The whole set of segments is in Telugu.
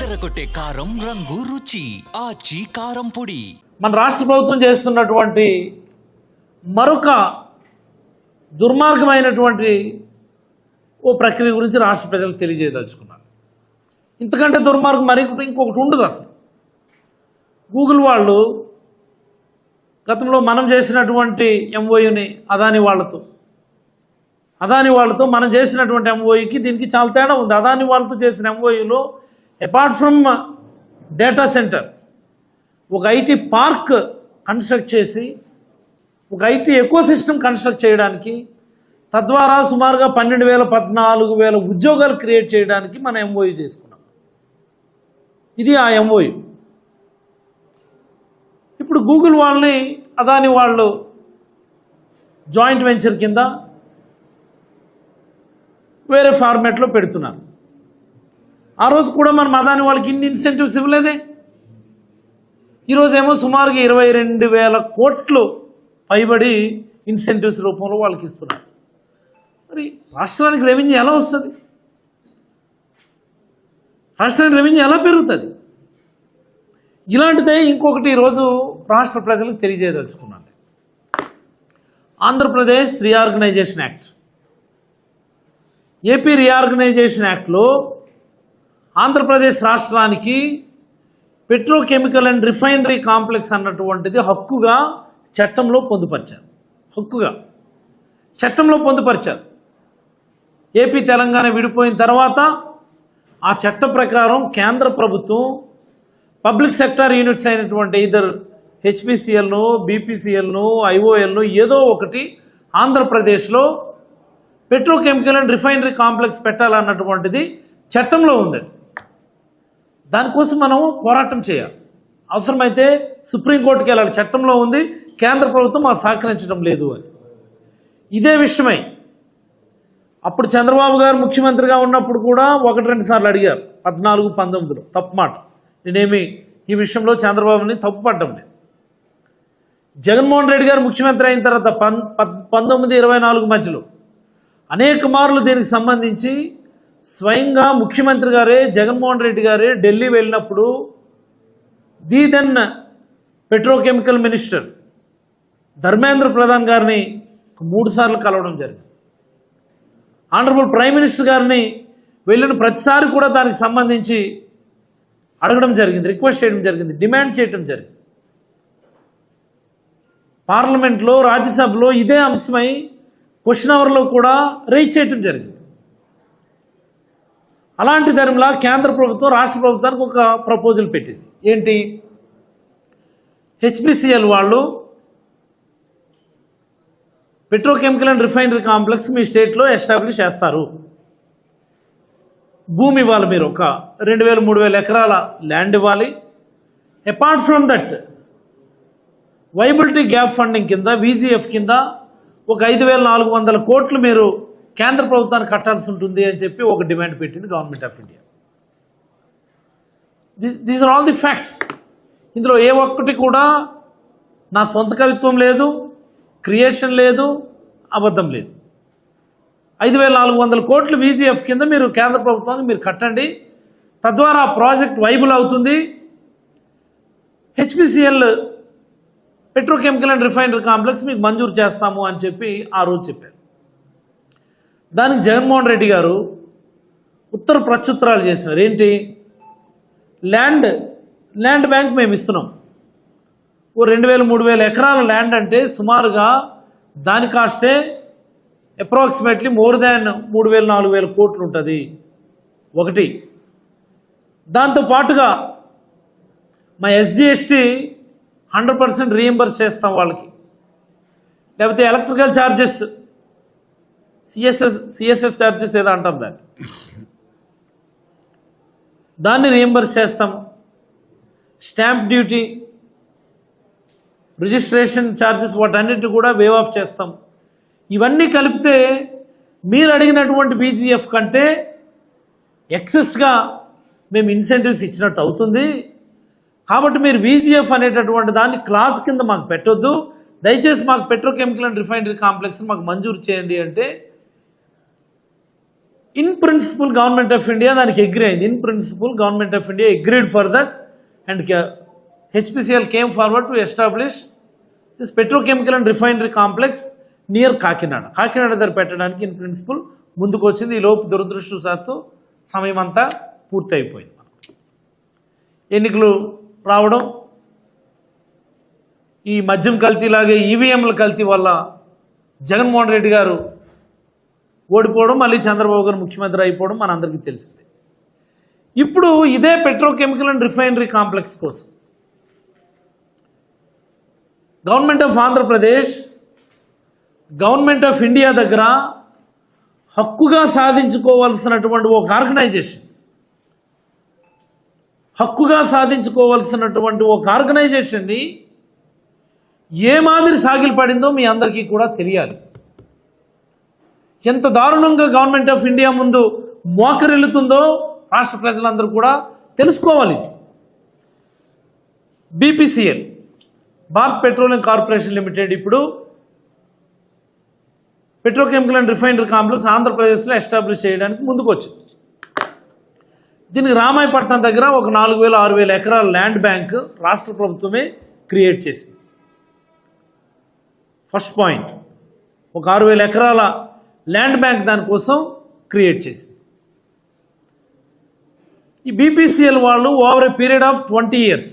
అదరగొట్టే కారం రంగు రుచి ఆచి కారం పొడి. మన రాష్ట్ర ప్రభుత్వం చేస్తున్నటువంటి మరొక దుర్మార్గమైనటువంటి ఓ ప్రక్రియ గురించి రాష్ట్ర ప్రజలకు తెలియజేయదలుచుకున్నాను. ఇంతకంటే దుర్మార్గం ఇంకొకటి ఉండదు అసలు. గూగుల్ వాళ్ళు గతంలో మనం చేసినటువంటి ఎంఓయూని అదాని వాళ్ళతో మనం చేసినటువంటి ఎంఓయూకి దీనికి చాలా తేడా ఉంది. అదాని వాళ్ళతో చేసిన ఎంఓయూలో అపార్ట్ ఫ్రమ్ డేటా సెంటర్ ఒక ఐటీ పార్క్ కన్స్ట్రక్ట్ చేసి ఒక ఐటీ ఎకోసిస్టమ్ కన్స్ట్రక్ట్ చేయడానికి, తద్వారా సుమారుగా 12,000-14,000 ఉద్యోగాలు క్రియేట్ చేయడానికి మనం ఎంఓయూ చేసుకున్నాం. ఇది ఆ ఎంఓయూ. ఇప్పుడు గూగుల్ వాళ్ళని అదాని వాళ్ళు జాయింట్ వెంచర్ కింద వేరే ఫార్మాట్లో పెడుతున్నారు. ఆ రోజు కూడా మనం అదాని వాళ్ళకి ఇన్ని ఇన్సెంటివ్స్ ఇవ్వలేదే. ఈరోజేమో సుమారుగా 22,000 కోట్లు పైబడి ఇన్సెంటివ్స్ రూపంలో వాళ్ళకి ఇస్తున్నారు. మరి రాష్ట్రానికి రెవెన్యూ ఎలా వస్తుంది? రాష్ట్రానికి రెవెన్యూ ఎలా పెరుగుతుంది? ఇలాంటిదే ఇంకొకటి ఈరోజు రాష్ట్ర ప్రజలకు తెలియజేయదలుచుకున్నాను. Andhra Pradesh reorganisation act, AP reorganisation యాక్ట్లో ఆంధ్రప్రదేశ్ రాష్ట్రానికి పెట్రోకెమికల్ అండ్ రిఫైనరీ కాంప్లెక్స్ అన్నటువంటిది హక్కుగా చట్టంలో పొందుపరిచారు. ఏపీ తెలంగాణ విడిపోయిన తర్వాత ఆ చట్ట ప్రకారం కేంద్ర ప్రభుత్వం పబ్లిక్ సెక్టార్ యూనిట్స్ అయినటువంటి ఇద్దరు హెచ్పిసిఎల్ను, బీపీసీఎల్ను, ఐఓఎల్ను ఏదో ఒకటి ఆంధ్రప్రదేశ్లో పెట్రోకెమికల్ అండ్ రిఫైనరీ కాంప్లెక్స్ పెట్టాలన్నటువంటిది చట్టంలో ఉంది. దానికోసం మనం పోరాటం చేయాలి. అవసరమైతే సుప్రీంకోర్టుకి వెళ్ళాలి. చట్టంలో ఉంది, కేంద్ర ప్రభుత్వం మాకు సహకరించడం లేదు అని. ఇదే విషయమై అప్పుడు చంద్రబాబు గారు ముఖ్యమంత్రిగా ఉన్నప్పుడు కూడా 1-2 సార్లు అడిగారు. 14-19లో తప్పు మాట. నేనేమి ఈ విషయంలో చంద్రబాబుని తప్పు పడ్డం లేదు. జగన్మోహన్ రెడ్డి గారు ముఖ్యమంత్రి అయిన తర్వాత 19-24 మధ్యలో అనేక మార్లు దీనికి సంబంధించి స్వయంగా ముఖ్యమంత్రి గారే జగన్మోహన్ రెడ్డి గారే ఢిల్లీ వెళ్ళినప్పుడు the then petrochemical minister Dharmendra Pradhan గారిని 3 సార్లు కలవడం జరిగింది. ఆనరబుల్ ప్రైమ్ మినిస్టర్ గారిని వెళ్ళిన ప్రతిసారి కూడా దానికి సంబంధించి అడగడం జరిగింది, రిక్వెస్ట్ చేయడం జరిగింది, డిమాండ్ చేయడం జరిగింది. పార్లమెంట్లో, రాజ్యసభలో ఇదే అంశమై క్వశ్చన్ అవర్లో కూడా రైజ్ చేయడం జరిగింది. అలాంటి ధర్మలా కేంద్ర ప్రభుత్వం రాష్ట్ర ప్రభుత్వానికి ఒక ప్రపోజల్ పెట్టింది. ఏంటి? హెచ్పిసిఎల్ వాళ్ళు పెట్రోకెమికల్ అండ్ రిఫైనరీ కాంప్లెక్స్ మీ స్టేట్లో ఎస్టాబ్లిష్ చేస్తారు. భూమి ఇవ్వాలి, మీరు ఒక 2,000-3,000 ఎకరాల ల్యాండ్ ఇవ్వాలి. Apart from that viability gap funding కింద, విజిఎఫ్ కింద ఒక 5,400 కోట్లు మీరు కేంద్ర ప్రభుత్వానికి కట్టాల్సి ఉంటుంది అని చెప్పి ఒక డిమాండ్ పెట్టింది government of India. These are all the facts. ఇందులో ఏ ఒక్కటి కూడా నా సొంత కవిత్వం లేదు, క్రియేషన్ లేదు, అబద్ధం లేదు. 5,400 కోట్లు విజిఎఫ్ కింద మీరు కేంద్ర ప్రభుత్వానికి మీరు కట్టండి, తద్వారా ప్రాజెక్ట్ వైబుల్ అవుతుంది. HPCL petrochemical and refinery complex మీకు మంజూరు చేస్తాము అని చెప్పి ఆ రోజు చెప్పారు. దానికి జగన్మోహన్ రెడ్డి గారు ఉత్తర ప్రత్యుత్తరాలు చేసినారు. ఏంటి? ల్యాండ్ బ్యాంక్ మేము ఇస్తున్నాం. ఓ 2,000-3,000 ఎకరాల ల్యాండ్ అంటే సుమారుగా దాని కాస్టే అప్రాక్సిమేట్లీ మోర్ దాన్ 3,000-4,000 కోట్లు ఉంటుంది. ఒకటి. దాంతోపాటుగా మా ఎస్జిఎస్టీ 100% రీఎంబర్స్ చేస్తాం వాళ్ళకి. లేకపోతే ఎలక్ట్రికల్ ఛార్జెస్, సిఎస్ఎస్ ఛార్జెస్ ఏదో అంటాం దాన్ని రీఎంబర్స్ చేస్తాము. స్టాంప్ డ్యూటీ, రిజిస్ట్రేషన్ ఛార్జెస్ వాటన్నిటి కూడా వేవ్ ఆఫ్ చేస్తాం. ఇవన్నీ కలిపితే మీరు అడిగినటువంటి విజిఎఫ్ కంటే ఎక్సెస్గా మేము ఇన్సెంటివ్స్ ఇచ్చినట్టు అవుతుంది. కాబట్టి మీరు విజిఎఫ్ అనేటటువంటి దాన్ని క్లాస్ కింద మాకు పెట్టొద్దు, దయచేసి మాకు పెట్రోకెమికల్ అండ్ రిఫైనరీ కాంప్లెక్స్ మాకు మంజూరు చేయండి అంటే in principle government of India దానికి అగ్రీ అయింది. In principle government of India agreed for that and HPCL came forward to establish this petrochemical and refinery complex near Kakinada దగ్గర పెట్టడానికి ఇన్ ప్రిన్సిపల్ ముందుకు వచ్చింది. ఈ లోపు దురదృష్టవశాత్తు సమయం అంతా పూర్తి అయిపోయింది. ఎన్నికలు రావడం, ఈ మద్యం కల్తీలాగే ఈవీఎంల కల్తీ వల్ల జగన్మోహన్ రెడ్డి గారు ఓడిపోవడం, మళ్ళీ చంద్రబాబు గారు ముఖ్యమంత్రి అయిపోవడం మనందరికీ తెలిసిందే. ఇప్పుడు ఇదే పెట్రోకెమికల్ అండ్ రిఫైనరీ కాంప్లెక్స్ కోసం government of Andhra Pradesh, government of India దగ్గర హక్కుగా సాధించుకోవాల్సినటువంటి ఒక ఆర్గనైజేషన్ని ఏ మాదిరి సాగిలపడిందో మీ అందరికీ కూడా తెలియాలి. ఎంత దారుణంగా గవర్నమెంట్ ఆఫ్ ఇండియా ముందు మోకరిల్లుతుందో రాష్ట్ర ప్రజలందరూ కూడా తెలుసుకోవాలి. BPCL, Bharat petroleum corporation limited, ఇప్పుడు పెట్రోకెమికల్ అండ్ రిఫైనరీ కాంప్లెక్స్ ఆంధ్రప్రదేశ్లో ఎస్టాబ్లిష్ చేయడానికి ముందుకు వచ్చింది. దీనికి రామాయపట్నం దగ్గర ఒక 4,000-6,000 ఎకరాల ల్యాండ్ బ్యాంక్ రాష్ట్ర ప్రభుత్వమే క్రియేట్ చేసింది. ఫస్ట్ పాయింట్, ఒక 6,000 ఎకరాల ల్యాండ్ బ్యాంక్ దానికోసం క్రియేట్ చేసింది. ఈ బీపీసీఎల్ వాళ్ళు over a period of 20 years,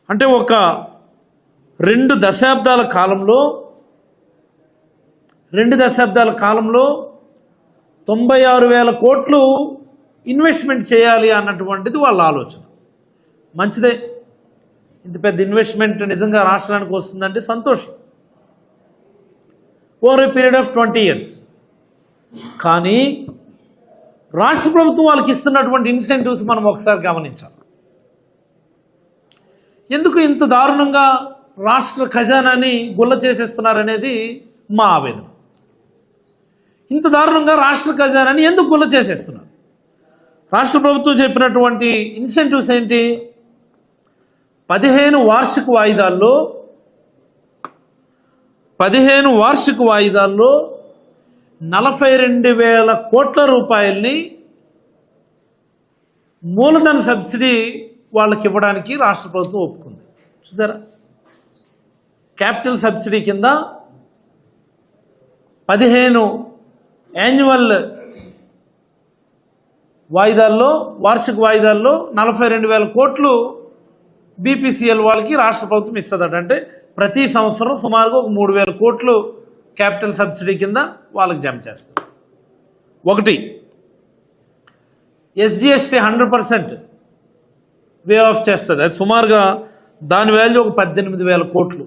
అంటే ఒక 2 దశాబ్దాల కాలంలో 96,000 కోట్లు ఇన్వెస్ట్మెంట్ చేయాలి అన్నటువంటిది వాళ్ళ ఆలోచన. మంచిదే, ఇంత పెద్ద ఇన్వెస్ట్మెంట్ నిజంగా రాష్ట్రానికి వస్తుందంటే సంతోషం. Over a period of 20 years. కానీ రాష్ట్ర ప్రభుత్వం వాళ్ళకి ఇస్తున్నటువంటి ఇన్సెంటివ్స్ మనం ఒకసారి గమనించాలి. ఎందుకు ఇంత దారుణంగా రాష్ట్ర ఖజానాని గుల్ల చేసేస్తున్నారనేది మా ఆవేదన. ఇంత దారుణంగా రాష్ట్ర ఖజానాని ఎందుకు గుల్ల చేసేస్తున్నారు? రాష్ట్ర ప్రభుత్వం చెప్పినటువంటి ఇన్సెంటివ్స్ ఏంటి? 15 వార్షిక వాయిదాల్లో 42,000 కోట్ల రూపాయల్ని మూలధన సబ్సిడీ వాళ్ళకి ఇవ్వడానికి రాష్ట్ర ప్రభుత్వం ఒప్పుకుంది. చూసారా, క్యాపిటల్ సబ్సిడీ కింద 15 యాన్యువల్ వాయిదాల్లో, వార్షిక వాయిదాల్లో 42,000 కోట్లు బీపీసీఎల్ వాళ్ళకి రాష్ట్ర ప్రభుత్వం ఇస్తుందట. అంటే ప్రతి సంవత్సరం సుమారుగా ఒక 3,000 కోట్లు క్యాపిటల్ సబ్సిడీ కింద వాళ్ళకి జమ చేస్తారు. ఒకటి, ఎస్జిఎస్టీ 100% వే ఆఫ్ చేస్తుంది. అది సుమారుగా దాని వాల్యూ ఒక 18,000 కోట్లు.